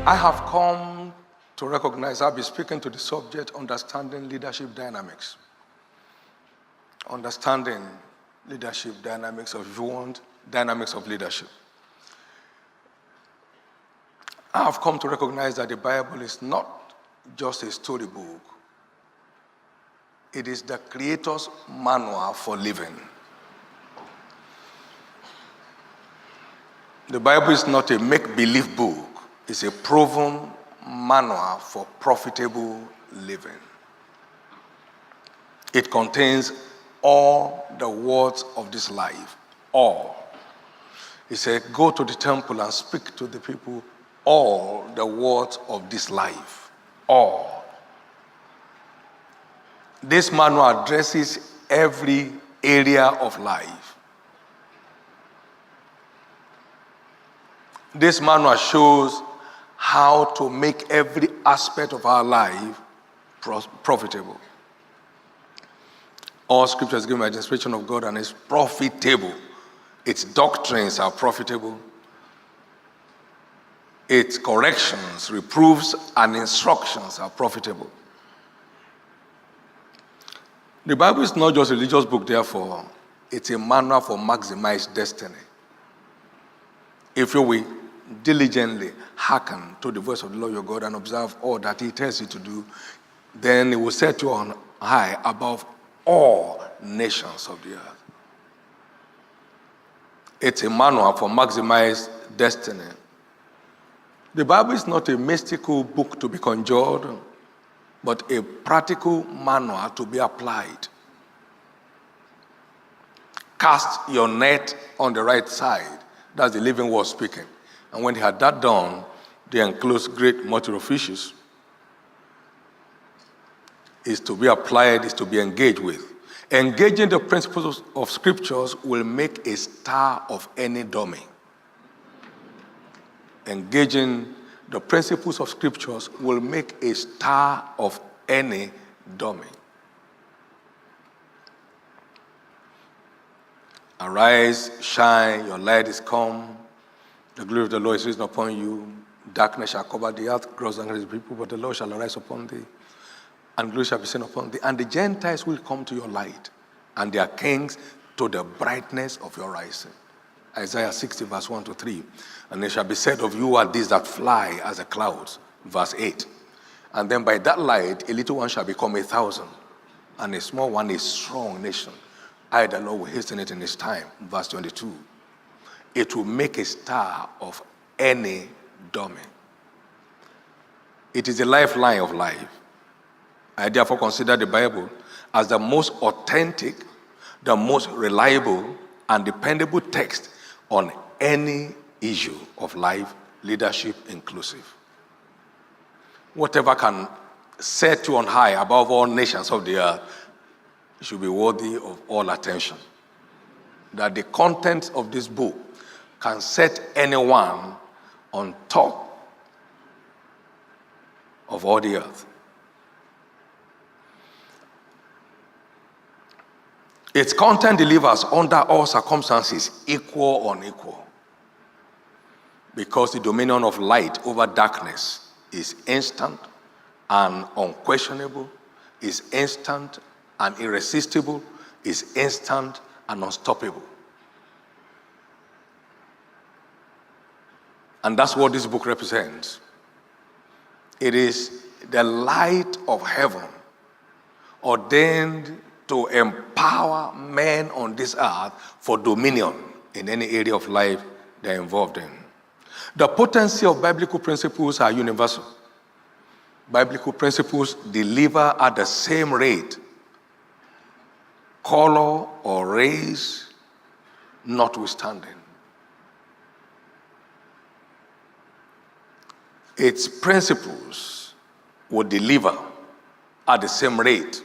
I have come to recognize, I'll be speaking to the subject, understanding leadership dynamics. Understanding leadership dynamics, or if you want, dynamics of leadership. I have come to recognize that the Bible is not just a storybook. It is the Creator's manual for living. The Bible is not a make-believe book. It's a proven manual for profitable living. It contains all the words of this life. All. He said, go to the temple and speak to the people all the words of this life. All. This manual addresses every area of life. This manual shows how to make every aspect of our life profitable. All scripture is given by the inspiration of God and is profitable. Its doctrines are profitable. Its corrections, reproofs, and instructions are profitable. The Bible is not just a religious book, therefore. It's a manual for maximized destiny. If you will diligently hearken to the voice of the Lord your God and observe all that he tells you to do, then it will set you on high above all nations of the earth. It's a manual for maximized destiny. The Bible is not a mystical book to be conjured, but a practical manual to be applied. Cast your net on the right side. That's the living word speaking. And when they had that done, they enclosed great multitude of fishes. Is to be applied, is to be engaged with. Engaging the principles of scriptures will make a star of any dummy. Engaging the principles of scriptures will make a star of any dummy. Arise, shine, your light is come. The glory of the Lord is risen upon you. Darkness shall cover the earth, gross darkness the people, but the Lord shall arise upon thee, and glory shall be seen upon thee. And the Gentiles will come to your light, and their kings to the brightness of your rising. Isaiah 60, verse 1 to 3. And it shall be said of you are these that fly as the clouds, verse 8. And then by that light, a little one shall become 1,000, and a small one a strong nation. I, the Lord, will hasten it in his time, verse 22. It will make a star of any dummy. It is the lifeline of life. I therefore consider the Bible as the most authentic, the most reliable, and dependable text on any issue of life, leadership inclusive. Whatever can set you on high above all nations of the earth should be worthy of all attention. That the contents of this book can set anyone on top of all the earth. Its content delivers under all circumstances, equal or unequal. Because the dominion of light over darkness is instant and unquestionable, is instant and irresistible, is instant and unstoppable. And that's what this book represents. It is the light of heaven ordained to empower men on this earth for dominion in any area of life they're involved in. The potency of biblical principles are universal. Biblical principles deliver at the same rate, color or race notwithstanding. Its principles will deliver at the same rate,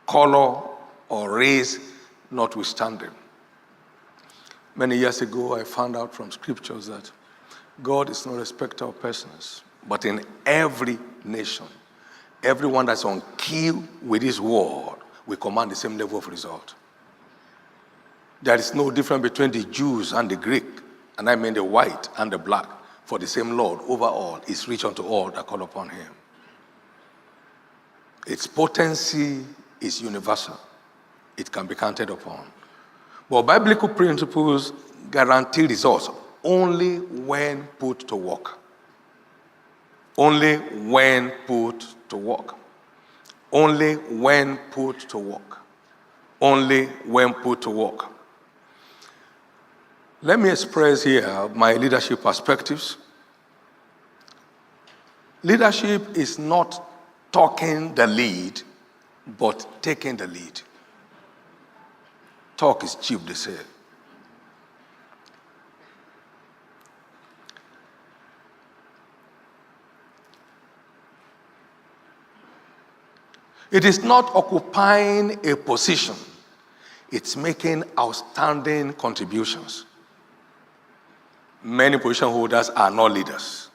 color or race notwithstanding. Many years ago, I found out from scriptures that God is not a respecter of persons, but in every nation, everyone that's on key with his word will command the same level of result. There is no difference between the Jews and the Greek, and I mean the white and the black. For the same Lord over all is rich unto all that call upon him. Its potency is universal. It can be counted upon. But biblical principles guarantee results only when put to work. Only when put to work. Only when put to work. Only when put to work. Let me express here my leadership perspectives. Leadership is not talking the lead, but taking the lead. Talk is cheap, they say. It is not occupying a position. It's making outstanding contributions. Many position holders are not leaders.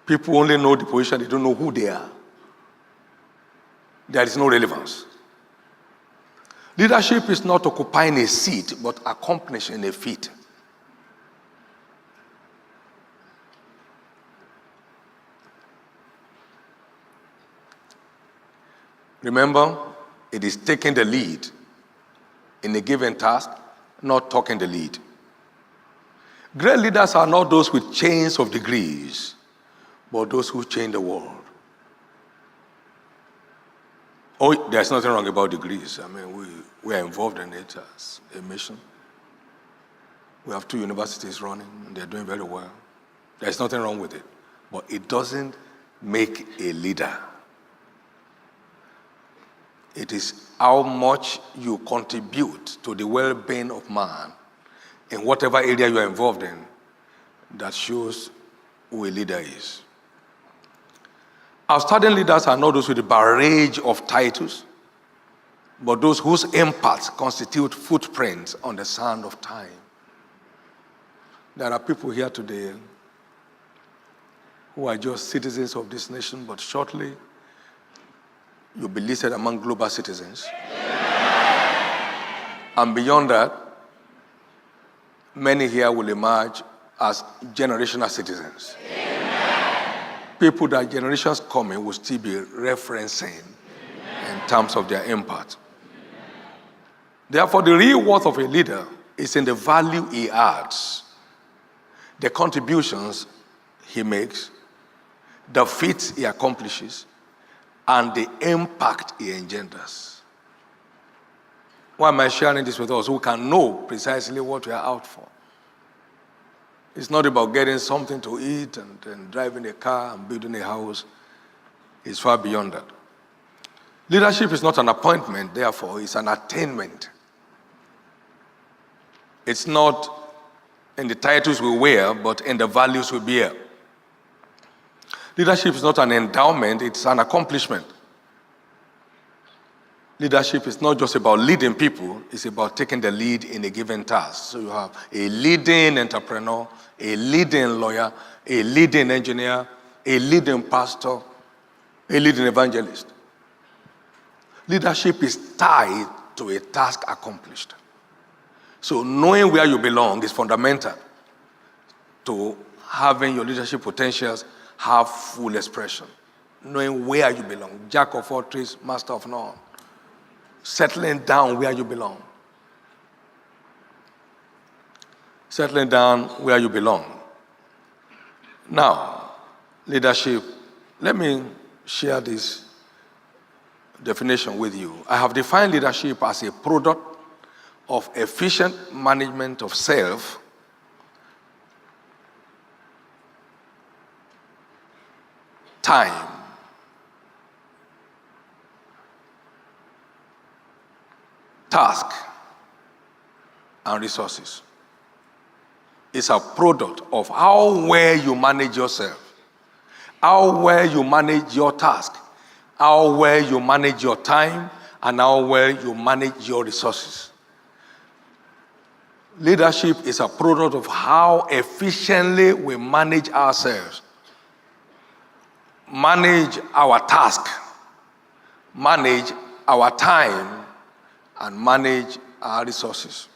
People only know the position, they don't know who they are. There is no relevance. Leadership is not occupying a seat, but accomplishing a feat. Remember, it is taking the lead in a given task, not talking the lead. Great leaders are not those with chains of degrees, but those who change the world. Oh, there's nothing wrong about degrees. I mean, we are involved in it as a mission. We have 2 universities running, and they're doing very well. There's nothing wrong with it. But it doesn't make a leader. It is how much you contribute to the well-being of man in whatever area you are involved in that shows who a leader is. Outstanding leaders are not those with a barrage of titles, but those whose impacts constitute footprints on the sand of time. There are people here today who are just citizens of this nation, but shortly you'll be listed among global citizens. And beyond that, many here will emerge as generational citizens. People that generations coming will still be referencing in terms of their impact. Therefore, the real worth of a leader is in the value he adds, the contributions he makes, the feats he accomplishes, and the impact he engenders. Why am I sharing this with us? We can know precisely what we are out for. It's not about getting something to eat and driving a car and building a house. It's far beyond that. Leadership is not an appointment, therefore, it's an attainment. It's not in the titles we wear, but in the values we bear. Leadership is not an endowment, it's an accomplishment. Leadership is not just about leading people, it's about taking the lead in a given task. So you have a leading entrepreneur, a leading lawyer, a leading engineer, a leading pastor, a leading evangelist. Leadership is tied to a task accomplished. So knowing where you belong is fundamental to having your leadership potentials have full expression. Knowing where you belong, jack of all trades, master of none. Settling down where you belong. Settling down where you belong. Now, leadership, let me share this definition with you. I have defined leadership as a product of efficient management of self, time, task, and resources. It's a product of how well you manage yourself, how well you manage your task, how well you manage your time, and how well you manage your resources. Leadership is a product of how efficiently we manage ourselves, manage our task, manage our time, and manage our resources.